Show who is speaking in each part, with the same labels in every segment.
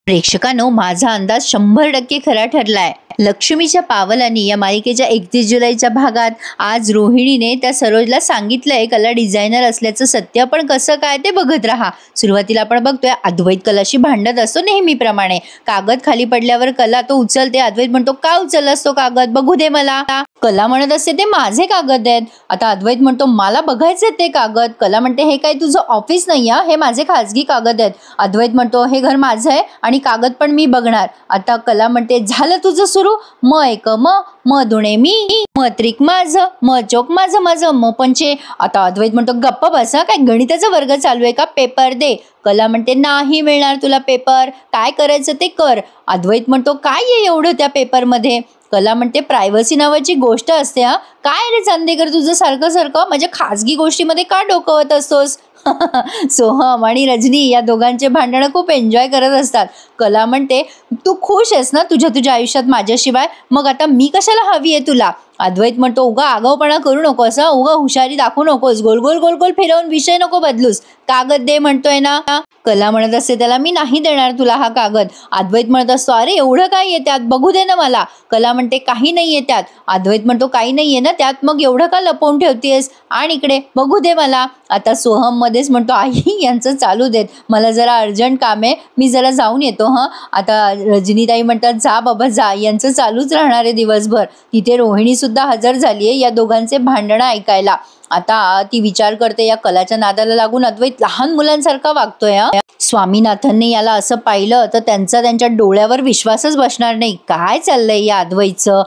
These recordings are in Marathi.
Speaker 1: प्रेक्षकांनो, माझा अंदाज 100% खरा ठरलाय. लक्ष्मीच्या पावलांनी या मालिकेच्या 31 जुलैच्या भागात आज रोहिणीने त्या सरोजला सांगितलंय कला डिझायनर असल्याचं सत्य. पण कसं काय ते बघत राहा. सुरुवातीला आपण बघतोय अद्वैत कलाशी भांडत असतो नेहमीप्रमाणे. कागद खाली पडल्यावर कला तो उचलते. अद्वैत म्हणतो, का उचललास तो कागद, बघू दे मला. कला म्हणत असते, ते माझे कागद आहेत. आता अद्वैत म्हणतो, मला बघायचे ते कागद. कला म्हणते, हे काय तुझं ऑफिस नाही, हे माझे खाजगी कागद आहेत. अद्वैत म्हणतो, हे घर माझं आहे आणि कागद पण मी बघणार. आता कला म्हणते, झालं तुझं सुरू. म एक म दुणे मी, म त्रिक माझं, म चोक माझं माझं, म पंचे. आता अद्वैत म्हणतो, गप्प बसा, काय गणिताचा वर्ग चालू आहे का, पेपर दे. कला म्हणते, नाही मिळणार तुला पेपर, काय करायचं ते कर. अद्वैत म्हणतो, काय आहे एवढं त्या पेपरमध्ये. कला म्हणते, प्रायव्हसी नावाची गोष्ट असते. काय रे चांदेकर, तुझं सारखं सारखं माझ्या खाजगी गोष्टीमध्ये का डोकवत असतोस. सोहम आणि रजनी या दोघांचे भांडणं खूप एन्जॉय करत असतात. कला म्हणते, तू खुश आहेस ना तुझ्या आयुष्यात माझ्याशिवाय, मग आता मी कशाला हवी आहे तुला. अद्वैत म्हणतो, उगा आगाऊपणा करू नकोस, उगा हुशारी दाखवू नकोस, गोल गोल गोल गोल फिरवून विषय नको बदलूस, कागद दे म्हणतोय ना. कला म्हणत असते, त्याला मी नाही देणार तुला हा कागद. अद्वैत म्हणत असतो, अरे एवढं काय आहे त्यात, बघू दे ना मला. कला म्हणते, काही नाहीये त्यात. अद्वैत म्हणतो, काही नाहीये ना त्यात, मग एवढं का लपवून ठेवतेस, आणि इकडे बघू दे मला. आता सोहम मध्येच म्हणतो, आई यांचं चालू देत, मला जरा अर्जंट काम आहे, मी जरा जाऊन येतो. आता रजनीताई म्हणतात, जा बाबा जा, यांचं चालूच राहणार आहे दिवसभर. तिथे रोहिणी सुद्धा हजर झालीये या दोघांचे भांडणं ऐकायला. आता ती विचार करते, या कलाच्या नादाला लागून अद्वैत लहान मुलांसारखा वागतोय. स्वामीनाथनने याला असं पाहिलं तर त्यांच्या डोळ्यावर विश्वासच बसणार नाही. काय चाललंय या अद्वैतचं.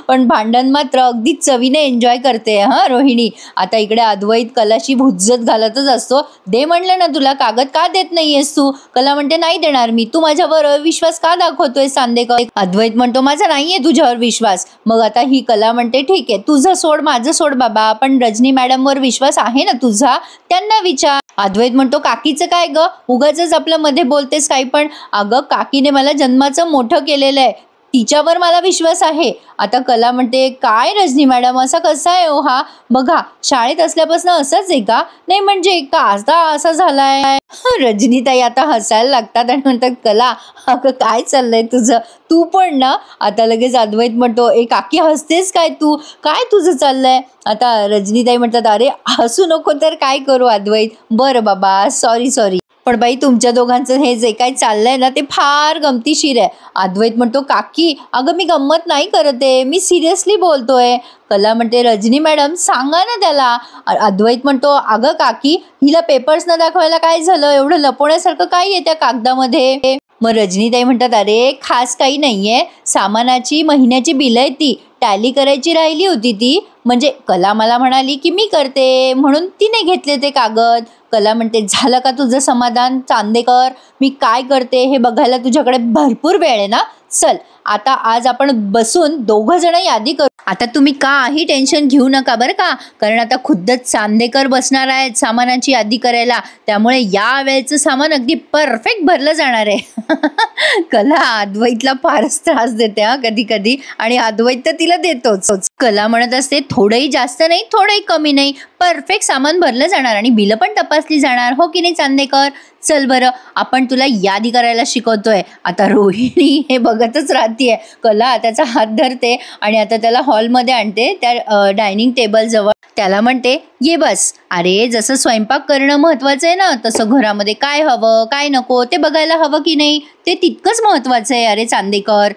Speaker 1: पण भांडण मात्र अगदी चवीने एन्जॉय करते रोहिणी. आता इकडे अद्वैत कलाशी हुज्जत घालतच असतो. दे म्हणलं ना तुला कागद, का देत नाहीयेस तू. कला म्हणते, नाही देणार मी, तू माझ्यावर विश्वास का दाखवतोय चांदेकर. अद्वैत म्हणतो, माझा नाहीये तुझ्यावर विश्वास. मग आता ही कला म्हणते, ठीक आहे तुझं सोड, माझं सोड बाबा, पण रजनी मॅडमवर विश्वास आहे ना तुझा, त्यांना विचार. अद्वैत म्हणतो, काकीचं काय ग, उगाच आपल्या मध्ये बोलतेस काही पण. अगं काकीने मला जन्माचं मोठं केलेलं आहे, तिच्यावर मला विश्वास आहे. आता कला म्हणते, काय रजनी मॅडम असा कसा आहे हो हा, बघा शाळेत असल्यापासून असंच आहे का, नाही म्हणजे का आता असा झालाय. रजनीताई आता हसायला लागतात आणि म्हणतात, कला अगं काय चाललंय तुझं, तू पण ना. आता लगेच अद्वैत म्हणतो, ए काकी हसतेस काय तू, काय तुझं चाललंय. आता रजनीताई म्हणतात, अरे हसू नको तर काय करू अद्वैत, बरं बाबा सॉरी. पण बाई तुमच्या दोघांचं हे जे काही चाललंय ना ते फार गमतीशीर आहे. अद्वैत म्हणतो, काकी अगं मी गंमत नाही करत आहे, मी सिरियसली बोलतोय. कला म्हणते, रजनी मॅडम सांगा ना त्याला. अद्वैत म्हणतो, अगं काकी हिला पेपर्स न दाखवायला काय झालं, एवढं लपवण्यासारखं काय आहे त्या कागदामध्ये. मग रजनीताई म्हणतात, अरे खास काही नाहीये, सामानाची महिन्याची बिलं आहे ती टॅली करायची राहिली होती ती, म्हणजे कला मला म्हणाली की मी करते म्हणून तिने घेतले ते कागद. कला म्हणते, झालं का तुझं समाधान चांदेकर, मी काय करते हे बघायला तुझ्याकडे भरपूर वेळ आहे ना. चल आता आज आपण बसून दोघं जण यादी करू. आता तुम्ही काही टेन्शन घेऊ नका बरं का, कारण आता खुद्दच चांदेकर बसणार आहेत सामानाची यादी करायला, त्यामुळे या वेळेचं सामान अगदी परफेक्ट भरलं जाणार आहे. कला अद्वैतला फारच त्रास देते कधी कधी, आणि अद्वैत तर तिला देतोच. कला म्हणत असते, थोडंही जास्त नाही थोडंही कमी नाही, परफेक्ट सामान भरलं जाणार आणि बिलं पण तपासली जाणार, हो की नाही चांदेकर. चल बरं आपण तुला यादी करायला शिकवतोय. आता रोहिणी हे बघतच राहतीये. कला त्याचा हात धरते आणि आता त्याला हॉलमध्ये आणते त्या डायनिंग टेबल जवळ. त्याला म्हणते, ये बस. अरे जसं स्वयंपाक करणं महत्वाचं आहे ना, तसं घरामध्ये काय हवं काय नको ते बघायला हवं की नाही, ते तितकंच महत्वाचं आहे अरे चांदेकर.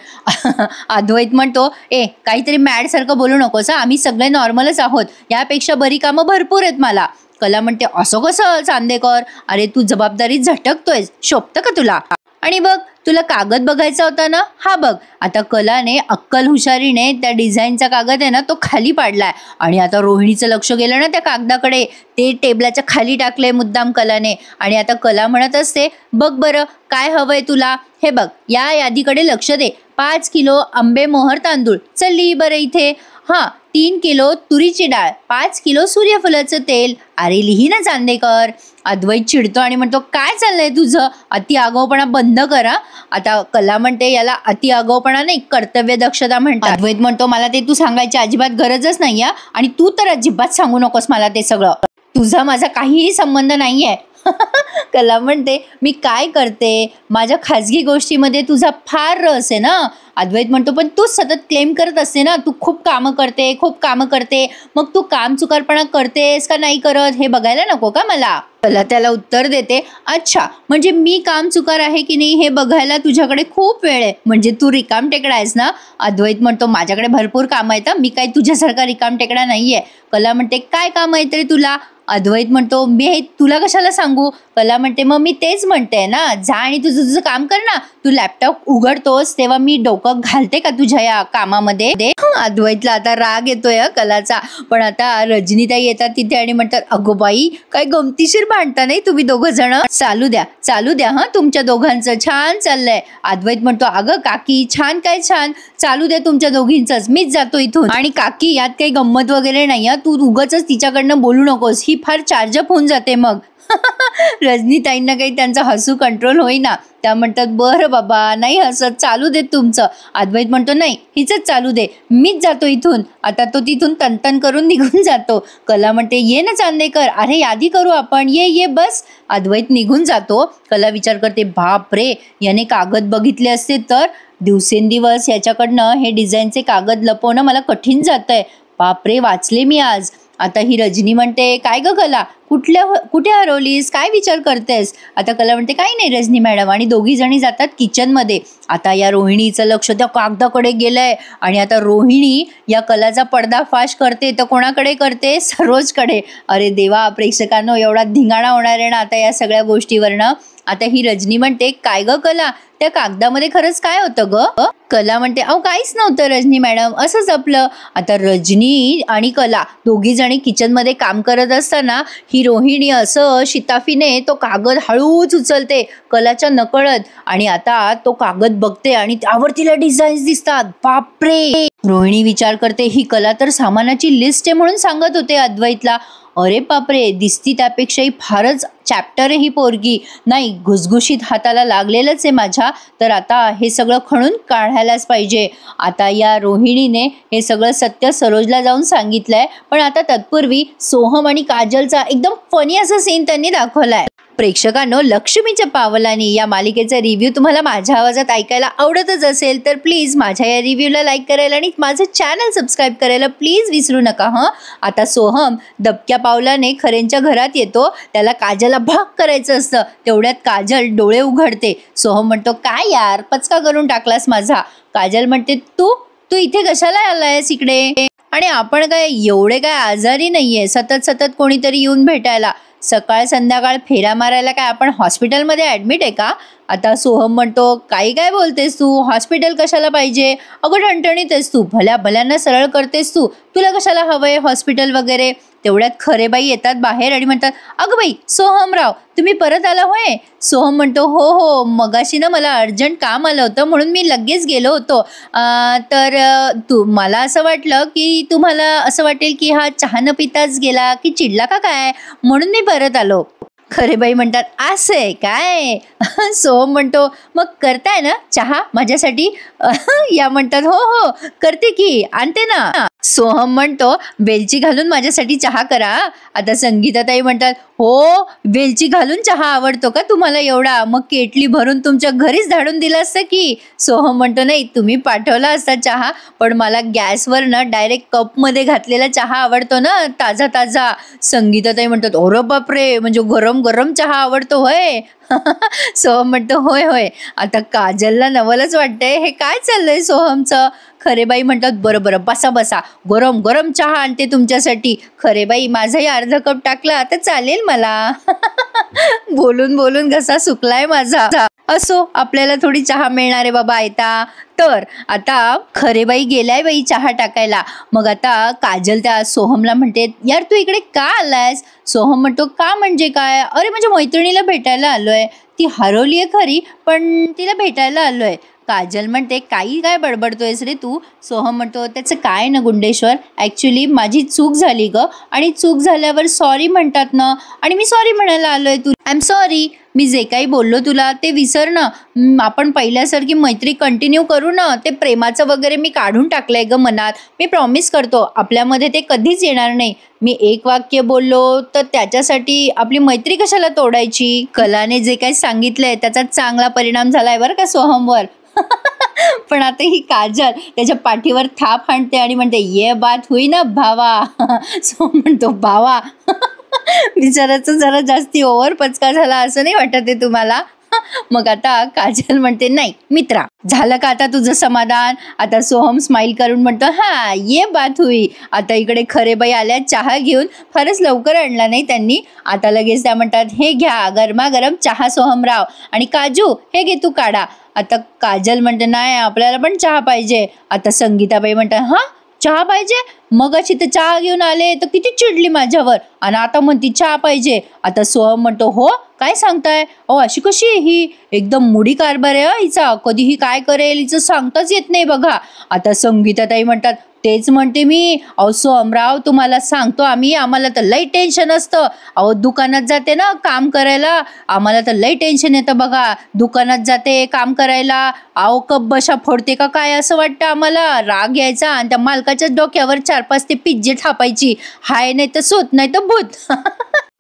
Speaker 1: अद्वैत म्हणतो, काहीतरी मॅड सारखं बोलू नकोस, आम्ही सगळे नॉर्मलच आहोत, यापेक्षा बरी कामं भरपूर आहेत मला. कला म्हणते, असं कसं चांदेकर, अरे तू जबाबदारी झटकतोय, शोभतं का तुला. आणि बघ तुला कागद बघायचा होता ना, हा बघ. आता कलाने अक्कल हुशारीने त्या डिझाईनचा कागद आहे ना तो खाली पाडलाय, आणि आता रोहिणीचं लक्ष गेलं ना त्या कागदाकडे, ते टेबलाच्या खाली टाकलंय मुद्दाम कलाने. आणि आता कला म्हणत असते, बघ बरं काय हवंय तुला, हे बघ या यादीकडे लक्ष दे. 5 किलो आंबे मोहर तांदूळ, चल लिही बरं इथे. 3 किलो तुरीची डाळ, 5 किलो सूर्यफुलाचं तेल. अरे लिही ना चांदेकर. अद्वैत चिडतो आणि म्हणतो, काय चाललंय तुझं, अति आगाऊपणा बंद करा. आता कला म्हणते, याला अति आगाऊपणा नाही कर्तव्य दक्षता म्हणतात. अद्वैत म्हणतो, मला ते तू सांगायची अजिबात गरजच नाही आणि तू तर अजिबात सांगू नकोस मला ते सगळं, तुझा माझा काहीही संबंध नाहीये. कला म्हणते, मी काय करते, माझ्या खाजगी गोष्टीमध्ये तुझा फार रस आहे ना. अद्वैत म्हणतो, पण तू सतत क्लेम करत असते ना, तू खूप कामं करते, मग तू काम चुकारपणा करतेस का नाही करत हे बघायला नको का मला. कला त्याला उत्तर देते, अच्छा म्हणजे मी काम चुकार आहे की नाही हे बघायला तुझ्याकडे खूप वेळ आहे, म्हणजे तू रिकाम टेकडा आहेस ना. अद्वैत म्हणतो, माझ्याकडे भरपूर काम आहेत, मी काही तुझ्यासारखा रिकाम टेकडा नाहीये. कला म्हणते, काय काम आहे तरी तुला. अद्वैत म्हणतो, मी हे तुला कशाला सांगू. कला म्हणते, मग मी तेच म्हणते ना, जा आणि तुझं तुझं काम कर ना. तू लॅपटॉप उघडतोस तेव्हा मी डोकं घालते का तुझ्या या कामामध्ये. अद्वैतला आता राग येतोय कलाचा. पण आता रजनीताई येतात तिथे आणि म्हणतात, अगो बाई काय गमतीशीर भांडता नाही तुम्ही दोघं जण, चालू द्या हा तुमच्या दोघांचं छान चाललंय. अद्वैत म्हणतो, अगं काकी छान काय छान, चालू द्या तुमच्या दोघींचंच, मीच जातो इथून. आणि काकी यात काही गंमत वगैरे नाही, तू उगाचच तिच्याकडनं बोलू नकोस, ही फार चार्जअप होऊन जाते मग. रजनीताईंना काही त्यांचं हसू कंट्रोल होईना. त्या म्हणतात, बरं बाबा नाही हसत, चालू देत तुमचं. अद्वैत म्हणतो, नाही हिचंच चालू दे, मीच जातो इथून. आता तो तिथून तनतन करून निघून जातो. कला म्हणते, ये ना चांदेकर, अरे यादी करू आपण, ये बस. अद्वैत निघून जातो. कला विचार करते, बाप रे याने कागद बघितले असते तर. दिवसेंदिवस याच्याकडनं हे डिझाईनचे कागद लपवणं मला कठीण जातंय. बापरे वाचले मी आज. आता ही रजनी म्हणते, काय ग कला, कुठे हरवलीस, काय विचार करतेस. आता कला म्हणते, काही नाही रजनी मॅडम. आणि दोघी जणी जातात किचनमध्ये. आता या रोहिणीचं लक्ष त्या कागदाकडे गेलंय आणि आता रोहिणी या कलाचा पर्दाफाश करते तर कोणाकडे करते, सरोजकडे. अरे देवा, प्रेक्षकांनो एवढा धिंगाणा होणार आहे ना आता या सगळ्या गोष्टीवरनं. आता ही रजनी म्हणते, काय ग कला, त्या कागदामध्ये खरंच काय होतं ग. कला म्हणते, अहो काहीच नव्हतं रजनी मॅडम, असंच आपलं. आता रजनी आणि कला दोघी जणी किचनमध्ये काम करत असताना ही रोहिणी असं शिताफीने तो कागद हळूच उचलते कलाच्या नकळत. आणि आता तो कागद बघते आणि त्यावर तिला डिझाईन्स दिसतात. बापरे, रोहिणी विचार करते, ही कला तर सामानाची लिस्ट आहे म्हणून सांगत होते अद्वैतला. अरे बापरे, दिसती त्यापेक्षाही फारच चॅप्टर आहे ही पोरगी. नाही, घुसघुशीत हाताला लागलेलंच आहे माझ्या, तर आता हे सगळं खणून काढायलाच पाहिजे. आता या रोहिणीने हे सगळं सत्य सरोजला जाऊन सांगितलंय. पण आता तत्पूर्वी सोहम आणि काजलचा एकदम फनी असा सीन त्यांनी दाखवलाय. प्रेक्षकांनो, लक्ष्मीच्या पावलांनी या मालिकेचा रिव्ह्यू तुम्हाला माझ्या आवाजात ऐकायला आवडतच असेल तर प्लीज माझ्या या रिव्ह्यूला लाईक करायला आणि माझं चॅनल सबस्क्राईब करायला प्लीज विसरू नका हं. आता सोहम दबक्या पावलाने खरेंच्या घरात येतो. त्याला काजलला भाग करायचं असतं. तेवढ्यात काजल डोळे उघडते. सोहम म्हणतो, काय यार पचका करून टाकलास माझा. काजल म्हणते, तू इथे कशाला आलायस इकडे, आणि आपण काय एवढे काय आजारी नाहीये, सतत कोणीतरी येऊन भेटायला. सकाळ संध्याकाळ फेरा मारायला काय आपण हॉस्पिटलमध्ये ॲडमिट आहे का. आता सोहम म्हणतो, काय बोलतेस तू, हॉस्पिटल कशाला पाहिजे, अगं ठणठणीत आहेस तू, भल्यांना सरळ करतेस तू, तुला कशाला हवंय हॉस्पिटल वगैरे. तेवढ्यात खरेबाई येतात बाहेर आणि म्हणतात, अगं बाई सोहमराव, तुम्ही परत आला होय. सोहम म्हणतो, हो मगाशी ना मला अर्जंट काम आलं होतं म्हणून मी लगेच गेलो होतो. तर मला असं वाटलं की तुम्हाला असं वाटेल की हा चहा न पिताच गेला की चिडला का काय, म्हणून मी परत आलो. खरेबाई म्हणतात, असं आहे काय. सोहम म्हणतो, मग करताय ना चहा माझ्यासाठी. या म्हणतात, हो करते की, आणते ना. सोहम म्हणतो, वेलची घालून माझ्यासाठी चहा करा. आता संगीताताई म्हणतात, हो वेलची घालून चहा आवडतो का तुम्हाला एवढा, मग केटली भरून तुमच्या घरीच धाडून दिलं असतं की. सोहम म्हणतो, नाही तुम्ही पाठवला असता चहा, पण मला गॅसवर ना डायरेक्ट कपमध्ये घातलेला चहा आवडतो ना, ताजा. संगीताताई म्हणतात, अरे बापरे, म्हणजे गरम चहा आवडतो होय. सोहम म्हणतो, होय. आता काजलला नवलच वाटतंय, हे काय चाललंय सोहमचं. खरेबाई म्हणतात, बरं बसा, गरम चहा आणते तुमच्यासाठी. खरेबाई, माझाही अर्धा कप टाकला तर चालेल मला. बोलून घसा सुकलाय माझा. असो, आपल्याला थोडी चहा मिळणार आहे बाबा आयता. तर आता खरेबाई गेलाय बाई चहा टाकायला. मग आता काजल त्या सोहमला म्हणते, यार तू इकडे का आलायस. सोहम म्हणतो, का म्हणजे काय, अरे माझ्या मैत्रिणीला भेटायला आलोय, ती हरवलीये खरी पण तिला भेटायला आलोय. काजल म्हणते, काय बडबडतोयस रे तू. सोहम म्हणतो, त्याचं काय ना गुंडेश्वर, ॲक्च्युली माझी चूक झाली ग, आणि चूक झाल्यावर सॉरी म्हणतात ना, आणि मी सॉरी म्हणायला आलोय. तू आय एम सॉरी. मी जे काही बोललो तुला ते विसर ना. आपण पहिल्यासारखी मैत्री कंटिन्यू करू ना. ते प्रेमाचं वगैरे मी काढून टाकलंय ग मनात. मी प्रॉमिस करतो आपल्यामध्ये ते कधीच येणार नाही. मी एक वाक्य बोललो तर त्याच्यासाठी आपली मैत्री कशाला तोडायची. कलाने जे काही सांगितलंय त्याचा चांगला परिणाम झालाय बरं का सोहमवर. पण आता ही काजल त्याच्या पाठीवर थाप हाणते आणि म्हणते ये बात हुई ना भावा. सो म्हणतो भावा. विचारायचं जरा जास्ती ओव्हर पचका झाला असं नाही वाटत आहे तुम्हाला. मग आता काजल म्हणते नाही मित्रा, झालं का आता तुझं समाधान. आता सोहम स्माइल करून म्हणतो हा ये बात हुई. आता इकडे खरे बाई आल्या चहा घेऊन. फारच लवकर आणला नाही त्यांनी. आता लगेच त्या म्हणतात हे घ्या गरमागरम चहा सोहमराव, आणि काजू हे घे तू काढा. आता काजल म्हणते नाही आपल्याला पण चहा पाहिजे. आता संगीताबाई म्हणतात हा चहा पाहिजे. मग अशी तर चहा घेऊन आले तर किती चिडली माझ्यावर, आणि आता म्हणती चहा पाहिजे. आता सोहम म्हणतो हो काय सांगताय, अहो अशी कशी आहे ही, एकदम मुडी कारभार आहे हिचा, कधीही काय करेल हिचं सांगताच येत नाही बघा. आता संगीताताई म्हणतात तेच म्हणते मी, अहो सोहमराव तुम्हाला सांगतो आम्हाला तर लई टेन्शन असतं. अहो दुकानात जाते ना काम करायला, आम्हाला तर लई टेन्शन येतं बघा. दुकानात जाते काम करायला, अहो कप बशा फोडते का काय असं वाटतं आम्हाला. राग यायचा आणि त्या मालकाच्या डोक्यावर 4-5 ते पिज्जे थापायची. हाय नाही तर सूत नाही तर भूत.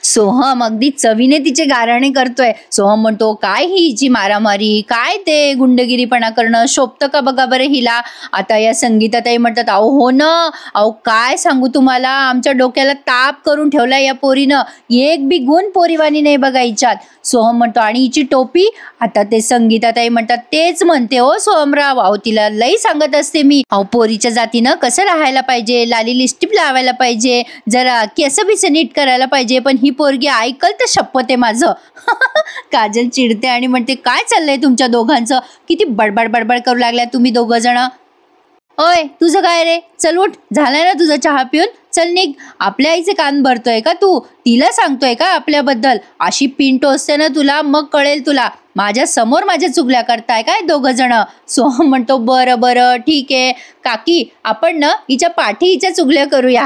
Speaker 1: सोहम अगदी चवीने तिचे गाराणे करतोय. सोहम म्हणतो काय ही हिची मारामारी, काय ते गुंडगिरीपणा करणं शोभतं का बघा बरं हिला. आता या संगीताताई म्हणतात अहो हो ना, अहो काय सांगू तुम्हाला, आमच्या डोक्याला ताप करून ठेवला या पोरीनं. एक बी गुण पोरीवानी नाही बघा हिच्यात. सोहम म्हणतो आणि हिची टोपी. आता ते संगीताताई म्हणतात तेच म्हणते हो सोहमराव, अहो तिला लई सांगत असते मी, अहो पोरीच्या जातीनं कसं राहायला पाहिजे, लाली लिपस्टिक लावायला पाहिजे, जरा केस बिस नीट करायला पाहिजे, पण ही पोरगी ऐकल तर शपथ आहे माझं. काजल चिडते आणि म्हणते काय चाललंय तुमच्या दोघांचं, किती बडबड बडबड करू लागल्या तुम्ही दोघं जण. ओय तुझं काय रे, चल उठ, झालाय ना तुझा चहा पिऊन, चल निघ. आपल्या आईचे कान भरतोय का तू, तिला सांगतोय का आपल्याबद्दल. अशी पिंटो असते ना तुला मग कळेल तुला. माझ्या समोर माझ्या चुगल्या करताय काय दोघं जण. सोहम म्हणतो बरं बरं ठीक आहे काकी, आपण ना हिच्या पाठी हिच्या चुगल्या करूया.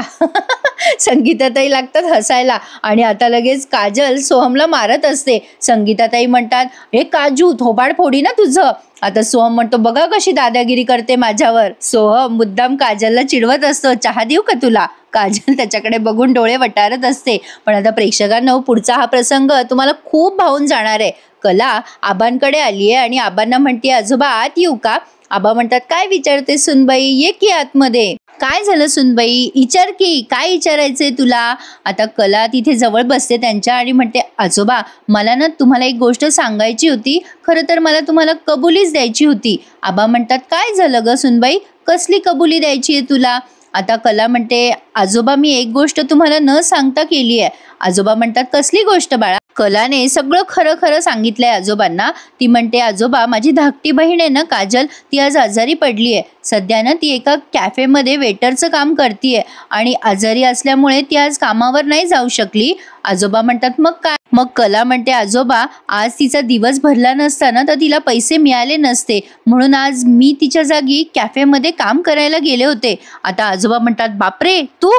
Speaker 1: संगीताताई लागतात हसायला आणि आता लगेच काजल सोहमला मारत असते. संगीताताई म्हणतात हे काजू थोबाड फोडी ना तुझं. आता सोहम म्हणतो बघा कशी दादागिरी करते माझ्यावर. सोहम मुद्दाम काजलला चिडवत असतो चहा देऊ का तुला. काजल त्याच्याकडे बघून डोळे वटारत असते. पण आता प्रेक्षकांनो पुढचा हा प्रसंग तुम्हाला खूप भावून जाणार आहे. कला आबांकडे आली आहे आणि आबांना म्हणते आजोबा आत येऊ का. आबा म्हणतात काय विचारते सुनबाई, ये की आतमध्ये. काय झालं सुनबाई, विचार की काय विचारायचंय तुला. आता कला तिथे जवळ बसते त्यांच्या आणि म्हणते आजोबा मला ना तुम्हाला एक गोष्ट सांगायची होती, खरं तर मला तुम्हाला कबुलीच द्यायची होती. आबा म्हणतात काय झालं ग सुनबाई, कसली कबुली द्यायची आहे तुला. आता कला म्हणते आजोबा मी एक गोष्ट तुम्हाला न सांगता केली आहे. आजोबा म्हणतात कसली गोष्ट बाळा. कलाने सगळं खरं खरं सांगितलंय आजोबांना. ती म्हणते आजोबा माझी धाकटी बहीण आहे ना काजल, ती आज आजारी पडली आहे. सध्या ना ती एका कॅफेमध्ये वेटरचं काम करतीये आणि आजारी असल्यामुळे ती आज कामावर नाही जाऊ शकली. आजोबा म्हणतात मग काय. मग कला म्हणते आजोबा आज तिचा दिवस भरला नसता ना तर तिला पैसे मिळाले नसते, म्हणून आज मी तिच्या जागी कॅफेमध्ये काम करायला गेले होते. आता आजोबा म्हणतात बापरे तू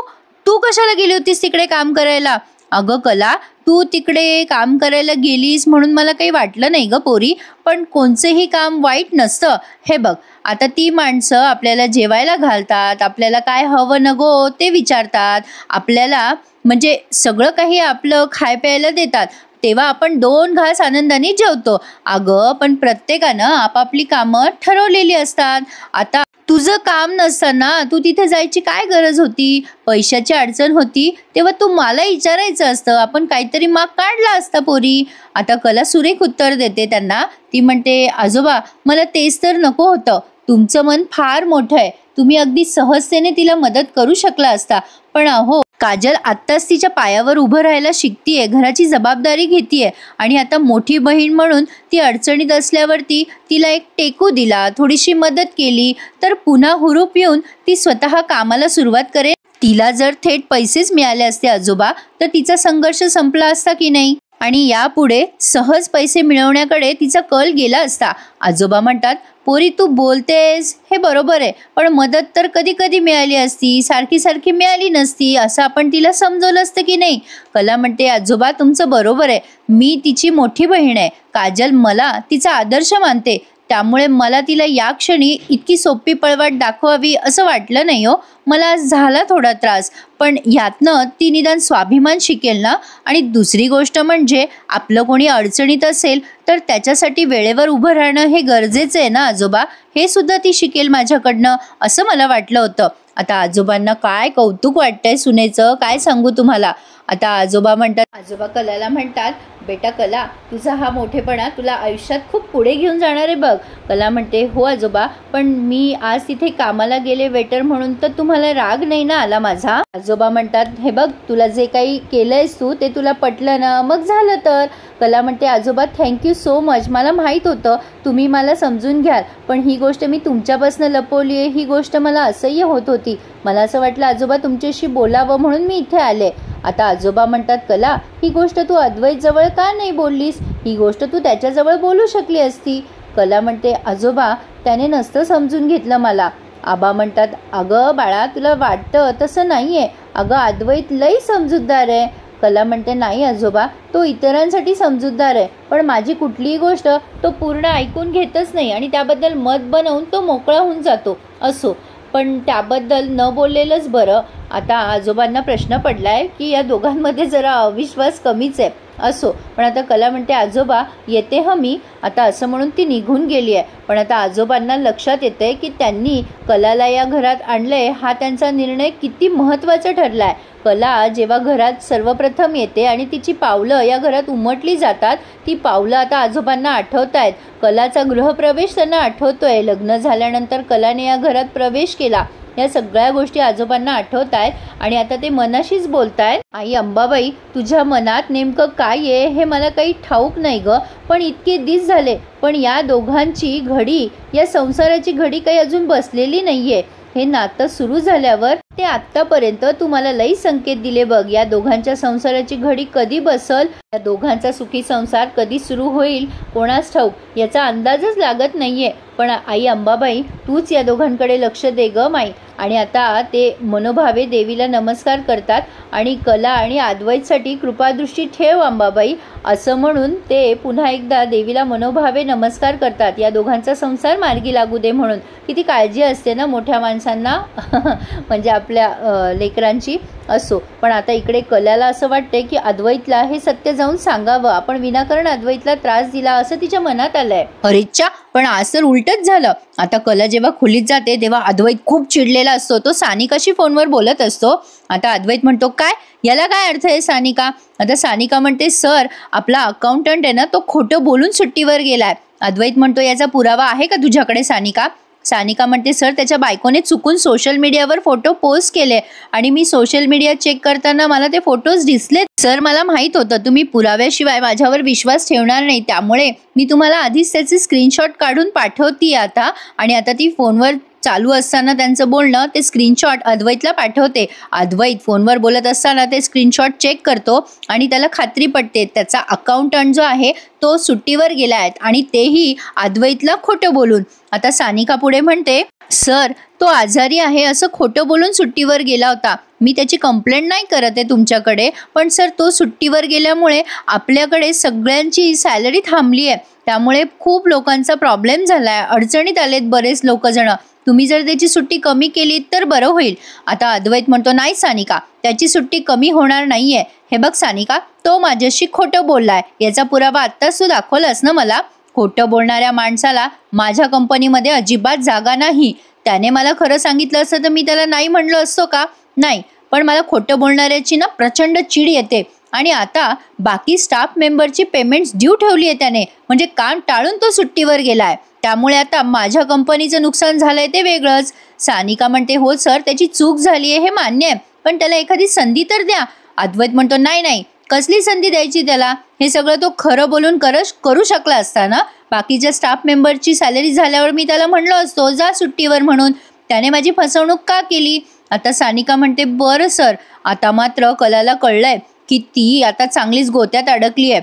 Speaker 1: तू कशाला गेली होतीस तिकडे काम करायला. अगं कला तू तिकडे काम करायला गेलीस म्हणून मला काही वाटलं नाही ग पोरी, पण कोणचंही काम वाईट नसतं. हे बघ आता ती माणसं आपल्याला जेवायला घालतात, आपल्याला काय हवं नको ते विचारतात, आपल्याला म्हणजे सगळं काही आपलं खाय प्यायला देतात, तेव्हा आपण 2 घास आनंदाने जेवतो. अगं पण प्रत्येकानं आपापली कामं ठरवलेली असतात. आता तुझं काम नसताना तू तिथे जायची काय गरज होती. पैशाची अडचण होती तेव्हा तू मला विचारायचं असतं, आपण काहीतरी माग काढला असता पोरी. आता कला सुरेख उत्तर देते त्यांना. ती म्हणते आजोबा मला तेच तर नको होतं. तुमचं मन फार मोठं आहे, तुम्ही अगदी सहजतेने तिला मदत करू शकला असता. पण अहो काजल आत्ताच तिच्या पायावर उभं राहायला शिकतीये, घराची जबाबदारी घेतीये आणि आता मोठी बहीण म्हणून ती अडचणीत असल्यावरती तिला एक टेकू दिला, थोडीशी मदत केली तर पुन्हा हुरूप येऊन ती स्वतः कामाला सुरुवात करेल. तिला जर थेट पैसेच मिळाले असते आजोबा तर तिचा संघर्ष संपला असता की नाही. आणि यापुढे सहज पैसे मिळवण्याकडे तिचा कल गेला असता. आजोबा म्हणतात, पोरी तू बोलतेस हे बरोबर आहे, पण मदत तर कधी कधी मिळाली असती, सारखी सारखी मिळाली नसती, असं आपण तिला समजवलं असतं की नाही. कला म्हणते, आजोबा तुमचं बरोबर आहे, मी तिची मोठी बहीण आहे. काजल मला तिचा आदर्श मानते, त्यामुळे मला तिला या क्षणी इतकी सोपी पळवाट दाखवावी असं वाटलं नाही हो. मला झाला थोडा त्रास, पण यातनं ती निदान स्वाभिमान शिकेल ना. आणि दुसरी गोष्ट म्हणजे आपलं कोणी अडचणीत असेल तर त्याच्यासाठी वेळेवर उभं राहणं हे गरजेचं आहे ना आजोबा, हे सुद्धा ती शिकेल माझ्याकडनं असं मला वाटलं होतं. आता आजोबांना काय कौतुक वाटतंय सुनेचं, काय सांगू तुम्हाला. आता आजोबा म्हणतात, आजोबा कलाला म्हणतात, बेटा कला, तुझा हा मोठेपणा तुला आयुष्यात खूप पुढे घेऊन जाणार आहे बघ. कला म्हणते, हो आजोबा, पण मी आज तिथे कामाला गेले वेटर म्हणून तर तुम्हाला राग नाही ना आला माझा. आजोबा म्हणतात, हे बघ, तुला जे काही केलंयस तू ते तुला पटलं ना, मग झालं तर. कला म्हणते, आजोबा थँक्यू सो मच, मला माहीत होतं तुम्ही मला समजून घ्याल, पण ही गोष्ट मी तुमच्यापासून लपवली आहे, ही गोष्ट मला असह्य होत होती. मला असं वाटलं आजोबा तुमच्याशी बोलावं म्हणून मी इथे आले. आता आजोबा म्हणतात, कला, ही गोष्ट तू अद्वैत जवळ का नाही बोललीस, ही गोष्ट तू त्याच्याजवळ बोलू शकली असती. कला म्हणते, आजोबा त्याने नसतं समजून घेतलं मला. आबा म्हणतात, अगं बाळा, तुला वाटतं तसं नाहीये, अगं अद्वैत लई समजूतदार आहे. कला म्हणते, नाही आजोबा, तो इतरांसाठी समजूतदार आहे, पण माझी कुठलीही गोष्ट तो पूर्ण ऐकून घेतच नाही आणि त्याबद्दल मत बनवून तो मोकळा होऊन जातो. असो, पण त्याबद्दल न बोललेलंच बरं. आता आजोबांना प्रश्न पडलाय की या दोघांमध्ये जरा अविश्वास कमीच आहे. असो, पण आता कला म्हणते, आजोबा येते मी. आता असं म्हणून ती निघून गेली आहे. पण आता आजोबांना लक्षात येतंय की त्यांनी कलाला या घरात आणलंय हा त्यांचा निर्णय किती महत्त्वाचा ठरलाय. कला जेव्हा घरात सर्वप्रथम येते आणि तिची पावलं या घरात उमटली जातात, ती पावलं आता आजोबांना आठवत आहेत. कलाचा गृहप्रवेश त्यांना आठवतोय, लग्न झाल्यानंतर कलाने या घरात प्रवेश केला, या सगळ्या गोष्टी आजोबांना आठवत आहेत. आणि आता ते मनाशीच बोलतायत, आई अंबाबाई, तुझ्या मनात नेमकं काय आहे हे मला काही ठाऊक नाही ग, पण इतके दिस झाले, पण या दोघांची घडी, या संसाराची घडी काही अजून बसलेली नाहीये. हे नातं सुरू झाल्यावर ते आत्तापर्यंत तुम्हाला लई संकेत दिले बघ. या दोघांच्या संसाराची घडी कधी बसल, या दोघांचा सुखी संसार कधी सुरू होईल कोणास ठाऊक, याचा अंदाजच लागत नाहीये. पण आई अंबाबाई, तूच या दोघांकडे लक्ष दे ग माई. आणि आता ते मनोभावे देवीला नमस्कार करतात आणि कला आणि अद्वैतसाठी कृपादृष्टी ठेव अंबाबाई असं म्हणून ते पुन्हा एकदा देवीला मनोभावे नमस्कार करतात, या दोघांचा संसार मार्गी लागू दे म्हणून. किती काळजी असते ना मोठ्या माणसांना म्हणजे आपल्या लेकरांची. असो, पण आता इकडे कलाला असं वाटते की अद्वैतला हे सत्य जाऊन सांगावं, आपण विनाकारण अद्वैतला त्रास दिला असं तिच्या मनात आलंय. अरेच्छा, पण आज तर उलटच झालं. आता कला जेव्हा खोलीत जाते तेव्हा अद्वैत खूप चिडलेला असतो, तो सानिकाशी फोनवर बोलत असतो. आता अद्वैत म्हणतो, काय याला काय अर्थ आहे सानिका. आता सानिका म्हणते, सर आपला अकाउंटंट आहे ना, तो खोटं बोलून सुट्टीवर गेलाय. अद्वैत म्हणतो, याचा पुरावा आहे का तुझ्याकडे सानिका. सानिका म्हणते, सर त्याच्या बायकोने चुकून सोशल मीडियावर फोटो पोस्ट केले आणि मी सोशल मीडिया चेक करताना मला ते फोटोज दिसले. सर मला माहित होतं तुम्ही पुराव्याशिवाय माझ्यावर विश्वास ठेवणार नाही, त्यामुळे मी तुम्हाला आधीच त्याचे स्क्रीनशॉट काढून पाठवते आता. आणि आता ती फोनवर चालू असताना त्यांचं बोलणं ते स्क्रीनशॉट अद्वैतला पाठवते. अद्वैत फोनवर बोलत असताना ते स्क्रीनशॉट चेक करतो आणि त्याला खात्री पडते त्याचा अकाउंटंट जो आहे तो सुट्टीवर गेला आहे आणि तेही अद्वैतला खोटं बोलून. आता सानिका पुढे म्हणते, सर तो आजारी आहे असं खोटं बोलून सुट्टीवर गेला होता, मी त्याची कंप्लेंट नाही करत आहे तुमच्याकडे, पण सर तो सुट्टीवर गेल्यामुळे आपल्याकडे सगळ्यांची सॅलरी थांबली आहे, त्यामुळे खूप लोकांचा प्रॉब्लेम झाला आहे, अडचणीत आलेत बरेच लोक जण, तुम्ही जर त्याची सुट्टी कमी केली तर बरं होईल. आता अद्वैत म्हणतो, नाही सानिका, त्याची सुट्टी कमी होणार नाहीये. हे बघ सानिका, तो माझ्याशी खोटं बोललाय, याचा पुरावा आत्ताच तू दाखवलास ना मला. खोटं बोलणाऱ्या माणसाला माझ्या कंपनीमध्ये अजिबात जागा नाही. त्याने मला खरं सांगितलं असतं तर मी त्याला नाही म्हणलं असतो का. नाही, पण मला खोटं बोलणाऱ्याची ना प्रचंड चिड येते. आणि आता बाकी स्टाफ मेंबरची पेमेंट्स ड्यू ठेवली आहे त्याने, म्हणजे काम टाळून तो सुट्टीवर गेलाय, त्यामुळे आता माझ्या कंपनीचं नुकसान झालंय ते वेगळंच. सानिका म्हणते, हो सर त्याची चूक झाली आहे हे मान्य आहे, पण त्याला एखादी संधी तर द्या. अद्वैत म्हणतो, नाही नाही, कसली संधी द्यायची त्याला, हे सगळं तो खरं बोलून करू शकला असता ना. बाकीच्या स्टाफ मेंबरची सॅलरी झाल्यावर मी त्याला म्हणलो असतो जा सुट्टीवर म्हणून, त्याने माझी फसवणूक का केली. आता सानिका म्हणते, बरं सर. आता मात्र कलाला कळलंय की ती आता चांगलीच गोत्यात अडकली आहे.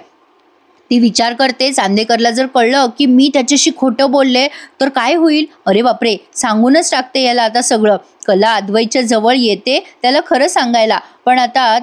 Speaker 1: ती विचार करते, चांदेकरला जर कळलं की मी त्याच्याशी खोटं बोलले तर काय होईल. अरे बापरे, सांगूनच टाकते याला आता सगळं. कला अद्वैतच्या जवळ येते त्याला खरं सांगायला, पण आता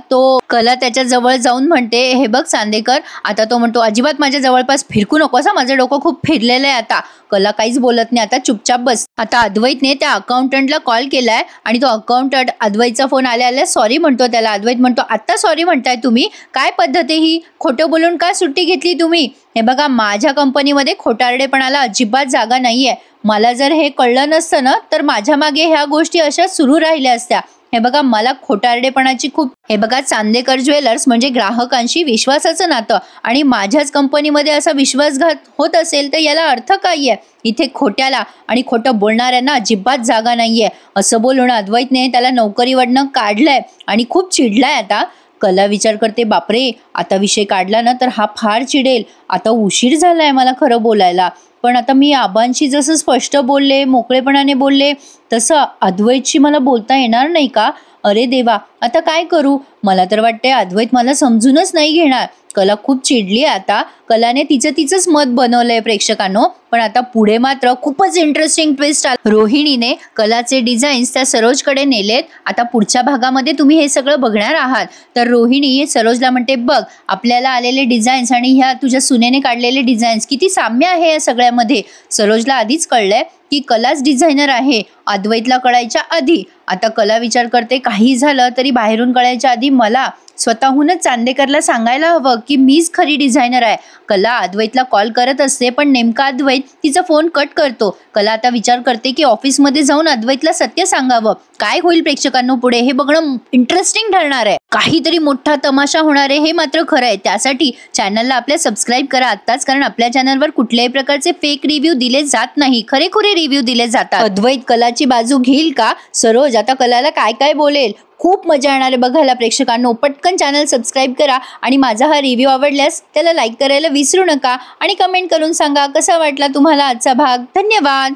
Speaker 1: कला त्याच्या जवळ जाऊन म्हणते, हे बघ चांदेकर, आता तो म्हणतो अजिबात माझ्या जवळपास फिरकू नकोस, माझं डोकं खूप फिरलेलं आहे आता. कला काहीच बोलत नाही, आता चुपचाप बस. आता अद्वैतने त्या अकाउंटंटला कॉल केलाय आणि तो अकाउंटंट अद्वैतचा फोन आल्या सॉरी म्हणतो त्याला. अद्वैत म्हणतो, आत्ता सॉरी म्हणताय तुम्ही? काय पद्धत आहे ही? खोटं बोलून का सुट्टी घेतली तुम्ही? हे बघा, माझ्या कंपनीमध्ये खोटारडेपणाला अजिबात जागा नाहीये. मला जर हे कळलं नसतं ना तर माझ्या मागे ह्या गोष्टी अशा सुरू राहिल्या असत्या. हे बघा, मला खोटारडेपणाची खूप. हे बघा, चांदेकर ज्वेलर्स म्हणजे ग्राहकांशी विश्वासाचं नातं, आणि माझ्याच कंपनीमध्ये असा विश्वासघात होत असेल तर याला अर्थ काय आहे? इथे खोट्याला आणि खोटं बोलणाऱ्यांना अजिबात जागा नाहीये. असं बोलून अद्वैतने त्याला नोकरीवरनं काढलंय आणि खूप चिडलाय आता. कला विचार करते, बापरे, आता विषय काढला ना तर हा फार चिडेल. आता उशीर झालाय मला खरं बोलायला, पण आता मी आबांशी जसं स्पष्ट बोलले, मोकळेपणाने बोलले, तसं अद्वैतशी मला बोलता येणार नाही का? अरे देवा, आता काय करू? मला तर वाटतंय अद्वैत मला समजूनच नाही घेणार. कला खूप चिडली आता. कलाने तिचंच मत बनवलंय प्रेक्षकांनो, पण आता पुढे मात्र खूपच इंटरेस्टिंग ट्विस्ट आला. रोहिणीने कलाचे डिझाईन्स त्या सरोजकडे नेलेत. आता पुढच्या भागामध्ये तुम्ही हे सगळं बघणार आहात. तर रोहिणी सरोजला म्हणते, बघ, आपल्याला आलेले डिझाईन्स आणि ह्या तुझ्या सुनेने काढलेले डिझाईन्स किती साम्य आहे या सगळ्यामध्ये. सरोजला आधीच कळलंय की कलाच डिझायनर आहे, अद्वैतला कळायच्या आधी. आता कला विचार करते, काही झालं तरी बाहेरून कळायच्या आधी मला स्वतःहूनच चांदेकरला सांगायला हवं की मीच खरी डिझायनर आहे. कला अद्वैतला कॉल करत असते, पण नेमका अद्वैत तिचा फोन कट करतो. कला आता विचार करते की ऑफिसमध्ये जाऊन अद्वैतला सत्य सांगावं. काय होईल प्रेक्षकांनो पुढे हे बघणं इंटरेस्टिंग ठरणार आहे. काहीतरी मोठा तमाशा होणार आहे हे मात्र खरं आहे. त्यासाठी चॅनलला आपल्या सबस्क्राईब करा आत्ताच, कारण आपल्या चॅनलवर कुठल्याही प्रकारचे फेक रिव्ह्यू दिले जात नाही, खरेखुरे रिव्ह्यू दिले जातात. अद्वैत कलाची बाजू घेईल का? सरोज आता कलाला काय काय बोलेल? खूप मजा येणार आहे बघायला प्रेक्षकांनो. पटकन चॅनल सबस्क्राईब करा आणि माझा हा रिव्ह्यू आवडल्यास त्याला लाईक करायला विसरू नका आणि कमेंट करून सांगा कसा वाटला तुम्हाला आजचा भाग. धन्यवाद.